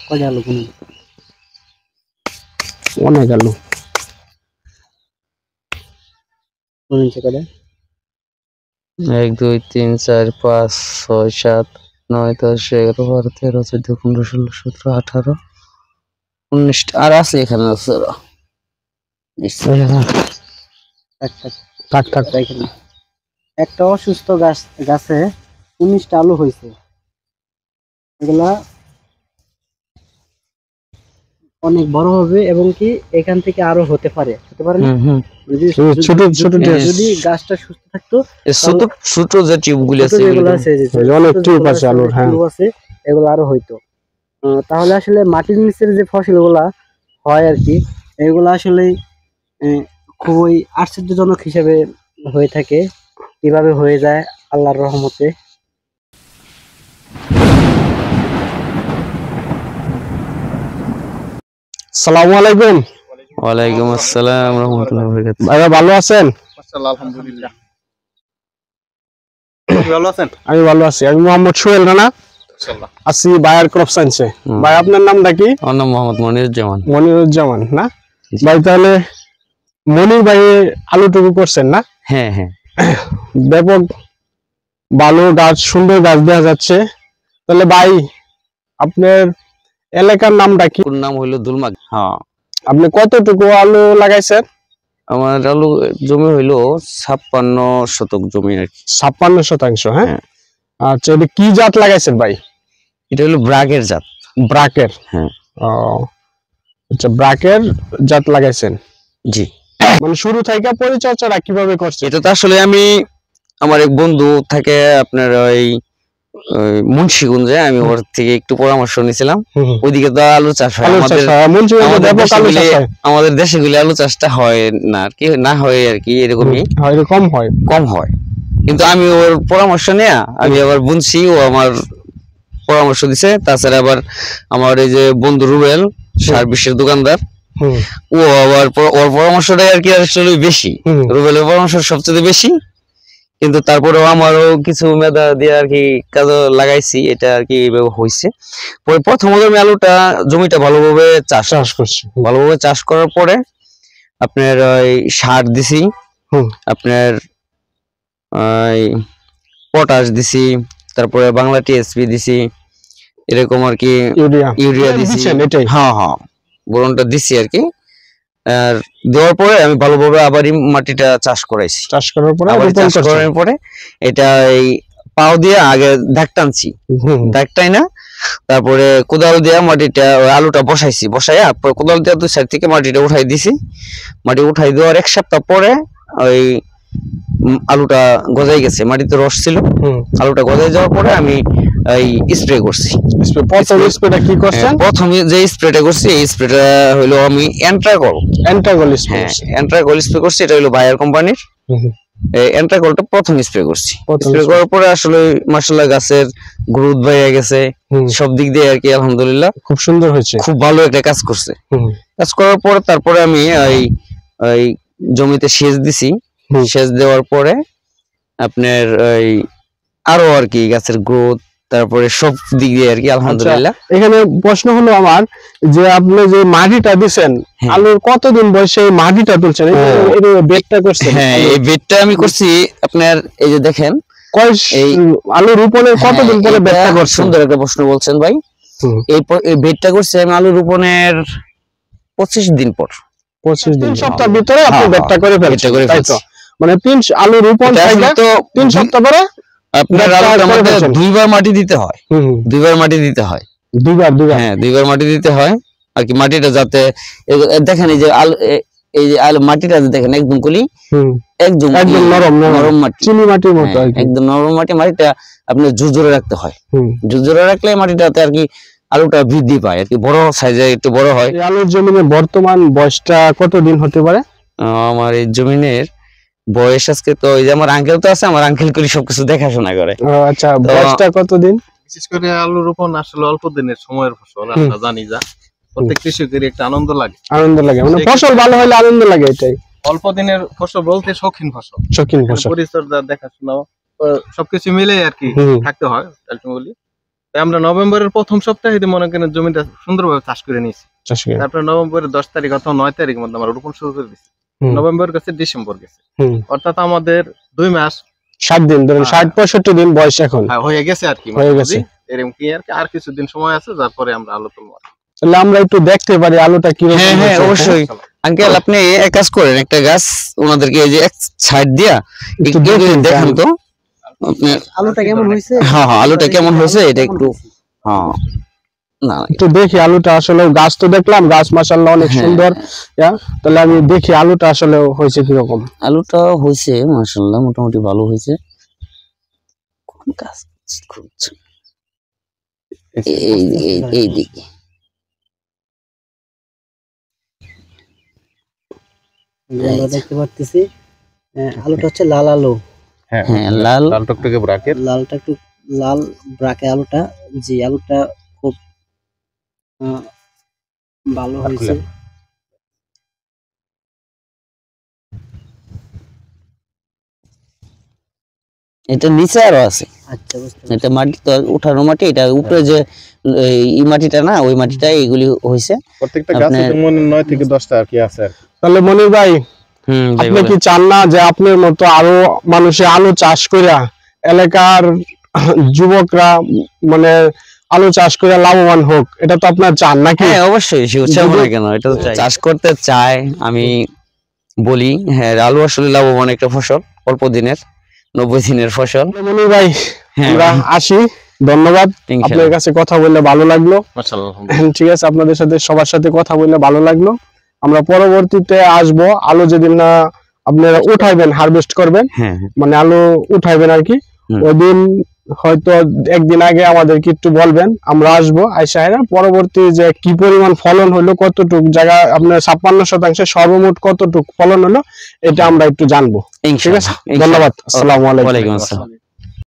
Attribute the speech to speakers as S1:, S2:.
S1: কয়টা আলু কোন
S2: অনেক আলু
S1: কোন কয়টা
S3: 1 2 3 4 5 6 7 9 10 11 12 13 14 15 16 17 18 19 আর আছে এখানে আছে
S1: থাক থাক দেখেন একটা অসুস্থ গাছে 19টা আলু হয়েছে এগুলা অনেক বড় হবে এবং কি এখান থেকে আরো হতে পারে না যদি গাছটা সুস্থ থাকতো
S3: ছোট ছোট যে টিউবগুলো আছে
S2: অনেক টিউব আছে আলুর হ্যাঁ
S1: আছে এগুলো আরো হইতো তাহলে আসলে মাটির নিচের যে ফসলগুলা হয় আর কি এগুলো আসলে খুবই আশ্চর্যজনক হিসেবে হয়ে থাকে কিভাবে হয়ে যায় আল্লাহর রহমতে
S2: আসসালামু আলাইকুম
S3: ওয়ালাইকুম আসসালাম রাহমাতুল্লাহি ওয়া বারাকাতুহু
S2: ভাইয়া ভালো আছেন
S1: আলহামদুলিল্লাহ ভালো আছেন
S2: আমি ভালো আছি আমি মোহাম্মদ সোহেল রানা
S1: ইনশাআল্লাহ
S2: আছি বায়ার ক্রপ সায়েন্সে ভাই আপনার নামটা কি
S3: আমার নাম মোহাম্মদ
S2: মনিরুজ্জামান না ভাই তাহলে মনির ভাই আলুটুকু করছেন না
S3: হ্যাঁ হ্যাঁ
S2: ব্যাপক ভালো গাছ সুন্দর গাছ দেখা যাচ্ছে তাহলে ভাই আপনার এলাকার নামটা কি
S3: নাম হইলো দুলমাগ হ্যাঁ
S2: আপনি কতটুকু আলু লাগাইছেন
S3: আমার আলু জমি হইলো 56 শতক জমি আর কি
S2: 56% হ্যাঁ আচ্ছা এটা কি জাত লাগাইছেন ভাই
S3: এটা হলো ব্রাকের জাত
S2: ব্রাকের
S3: হ্যাঁ
S2: ও আচ্ছা ব্রাকের জাত লাগাইছেন
S3: জি
S2: মানে শুরু থেকে পরিচর্যাটা কিভাবে করছেন
S3: এটা তো আসলে আমি আমার এক বন্ধু থাকে আপনার ওই মুন্সিগঞ্জে আমি ওর থেকে একটু পরামর্শ নিয়েছিলাম ওইদিকে তো আলু চাষ হয় আমাদের দেশে গুলি আলু চাষটা হয় না আর কি না হয় আর কি এরকমই কম হয় কিন্তু আমি ওর পরামর্শ নেয়া আমি আবার বুনছি ও আমার পরামর্শ দিছে তাছাড়া আবার আমার এই যে বন্ধু রুবেল সার বিশ্বের দোকানদার ও আবার ওর পরামর্শটাই আর কি আসলে বেশি রুবেলের পরামর্শ সবচেয়ে বেশি কিন্তু তারপরেও আমারও কিছু মেধা দিয়ে আর কি কাজ লাগাইছি এটা আর কি এইভাবে হয়েছে পরে প্রথমত আমি আলুটা জমিটা ভালোভাবে চাষ করছি ভালোভাবে চাষ করার পরে আপনার ওই সার দিছি আপনার ওই পটাশ দিছি তারপরে বাংলা টিএসপি দিছি এরকম আর কি ইউরিয়া দিছি হ্যাঁ হ্যাঁ বোরনটা দিছি আর কি আর দেওয়ার পরে আমি ভালোভাবে আবারই মাটিটা চাষ করাইছি চাষ করার পরে এটা এই পাও দিয়ে আগে দাগ টানছি দাগটাই না তারপরে কোদাল দিয়ে মাটিটা আলুটা বসাইছি বসাইয়া কোদাল দিয়ে 2 সাইড থেকে মাটিটা উঠাই দিছি মাটি উঠাই দেওয়ার 1 সপ্তাহ পরে ওই আলুটা গজাই গেছে মাটিতে রস ছিল আলুটা গজাই যাওয়ার পরে আমি এই স্প্রে করছি
S2: প্রথম স্প্রেটা কি করছেন
S3: প্রথমে যে স্প্রেটা করছি এই স্প্রেটা হলো আমি এন্ট্রাগল স্প্রে করছি এটা হলো বায়ার কোম্পানির এই এন্ট্রাগলটা প্রথম স্প্রে করছি স্প্রে করার পরে আসলে মাশাআল্লাহ গাছের গ্রোথ বেড়ে গেছে সব দিক দিয়ে আর কি আলহামদুলিল্লাহ
S2: খুব সুন্দর হয়েছে
S3: খুব ভালো একটা কাজ করছে কাজ করার পর তারপরে আমি এই জমিতে সেচ দিছি সেচ দেওয়ার পরে আপনার এই আরো আর কি গাছের গ্রোথ তারপরে সব দিক দিয়ে আর কি আলহামদুলিল্লাহ
S2: এখানে প্রশ্ন হলো আমার যে আপনি যে মাটিটা দিবেন আলুর কতদিন বয়সে মাটিটা তুলছেন এই বেডটা করছেন
S3: হ্যাঁ এই বেডটা আমি করছি আপনার এই যে দেখেন
S2: এই আলু রোপণের কতদিন পরে বেডটা করছেন
S3: সুন্দর একটা প্রশ্ন বলছেন ভাই এই বেডটা করছি আমি আলু রোপণের 25 দিন পর
S2: 25 দিন সপ্তাহের ভিতরে আপনি বেডটা করে ফেলছেন তাই তো মানে আলু রোপণ থেকে 3 সপ্তাহ পরে
S3: আপনার আলুটা মধ্যে দুইবার মাটি দিতে হয় দুইবার মাটি দিতে হয় আর কি মাটিটা যাতে দেখেন এই যে আলু মাটিটা দেখেন একদম কলি একদম নরম মাটি
S2: চিনি মাটির মতো
S3: একদম নরম মাটিটা আপনি ঝুরঝুরে রাখতে হয় ঝুরঝুরে রাখলে মাটিটাতে আর কি আলুটা বৃদ্ধি পায় আর কি বড় সাইজে একটু বড় হয়
S2: আলুর জমিনে বর্তমান বয়সটা কতদিন হতে পারে
S3: আমার এই জমিনের বয়স আজকে তো ওই যে আমার আঙ্কেল তো আছে আমার আঙ্কেল করি সবকিছু দেখাশোনা করে
S2: আচ্ছা বয়সটা কতদিন
S4: বিশেষ করে আলু রোপণ আসলে অল্প দিনের সময়ের ফসল আমরা জানি যা প্রত্যেক কৃষকের একটা আনন্দ লাগে
S2: মানে ফসল ভালো হলে আনন্দ লাগে এটাই
S4: অল্প দিনের ফসল বলতে শৌখিন ফসল পরিচর্যা দেখাশোনা সবকিছু মিলে আর কি থাকতে হয় আলটিমেটলি তাই আমরা নভেম্বরের প্রথম সপ্তাহে মনে করেন জমিটা সুন্দরভাবে চাষ করে নিয়েছি।
S2: চাষ করে।
S4: তারপরে নভেম্বরের 10 তারিখ অথবা 9 তারিখের মধ্যে আমরা রোপণ শুরু করে দিচ্ছি। নভেম্বর গেছে ডিসেম্বর গেছে, অর্থাৎ আমাদের 2 মাস
S2: 60 দিন ধরেন, 60-65 দিন বয়স এখন
S4: হয়ে গেছে আর কি,
S2: হয়ে গেছে।
S4: এরকম কি আর কি, আর কিছুদিন সময় আছে, তারপরে আমরা আলু তুলবো।
S2: তাহলে আমরা একটু দেখতে পারি আলুটা কি রকম।
S3: হ্যাঁ হ্যাঁ অবশ্যই আঙ্কেল, আপনি এক কাজ করেন, একটা গাছ ওনাদেরকে এই যে এক সাইড দিয়া একটু দেখান তো আপনার
S1: আলুটা কেমন হয়েছে।
S3: হ্যাঁ হ্যাঁ আলুটা কেমন হয়েছে এটা একটু, হ্যাঁ না
S2: একটু দেখি আলুটা আসলে, গাছ তো দেখলাম, গাছ মাশাআল্লাহ অনেক সুন্দর। তাহলে আমি দেখি আলুটা আসলে হয়েছে কিরকম।
S3: আলুটা হয়েছে মাশাআল্লাহ মোটামুটি ভালো হয়েছে। কোন গাছ খুঁজছে এই দিকে,
S1: আমরা দেখতে পাচ্ছি আলুটা হচ্ছে লাল আলু।
S3: হ্যাঁ লাল
S4: লাল টকটকে ব্রাকেট,
S1: লালটা একটু লাল ব্রাকে আলুটা, জি আলুটা খুব ভালো হয়েছে।
S3: এটা নিচে আরো আছে।
S1: আচ্ছা বুঝতে
S3: এটা মাটি তো উঠানো মাটি, এটা উপরে যে এই মাটিটা না, ওই মাটিটা এগুলি হয়েছে।
S4: প্রত্যেকটা গাছে যেমন 9 থেকে 10টা আর কি আছে।
S2: তাহলে মনির ভাই, আপনি কি চান না যে আপনার মতো আরো মানুষে আলু চাষ কইরা এলাকার যুবকরা মানে আলু চাষ করে লাভবান হোক? এটা তো আপনার চান নাকি?
S3: হ্যাঁ অবশ্যই, সে উৎসাহ না কেন, এটা তো চাষ করতে চায়। আমি বলি হ্যাঁ আলু আসলে লাভবান একটা ফসল, অল্প দিনের 90 দিনের ফসল।
S2: মনির ভাই আমরা আসি, ধন্যবাদ। আপনার কাছে কথা বললে ভালো লাগলো।
S4: মাশাআল্লাহ
S2: ঠিক আছে, আপনাদের সাথে সবার সাথে কথা বললে ভালো লাগলো। আমরা পরবর্তীতে আসবো, আলু যেদিন না আপনারা উঠাইবেন, হারভেস্ট করবেন, মানে আলু উঠাইবেন আর কি, ওইদিন হয়তো একদিন আগে আমাদেরকে একটু বলবেন, আমরা আসবো। আইসা পরবর্তী যে কি পরিমাণ ফলন হলো, কতটুক জায়গা আপনার 56% সর্বমোট কতটুক ফলন হলো, এটা আমরা একটু জানবো। ঠিক আছে, ধন্যবাদ। আসসালামু আলাইকুম।
S3: ওয়ালাইকুম আসসালাম।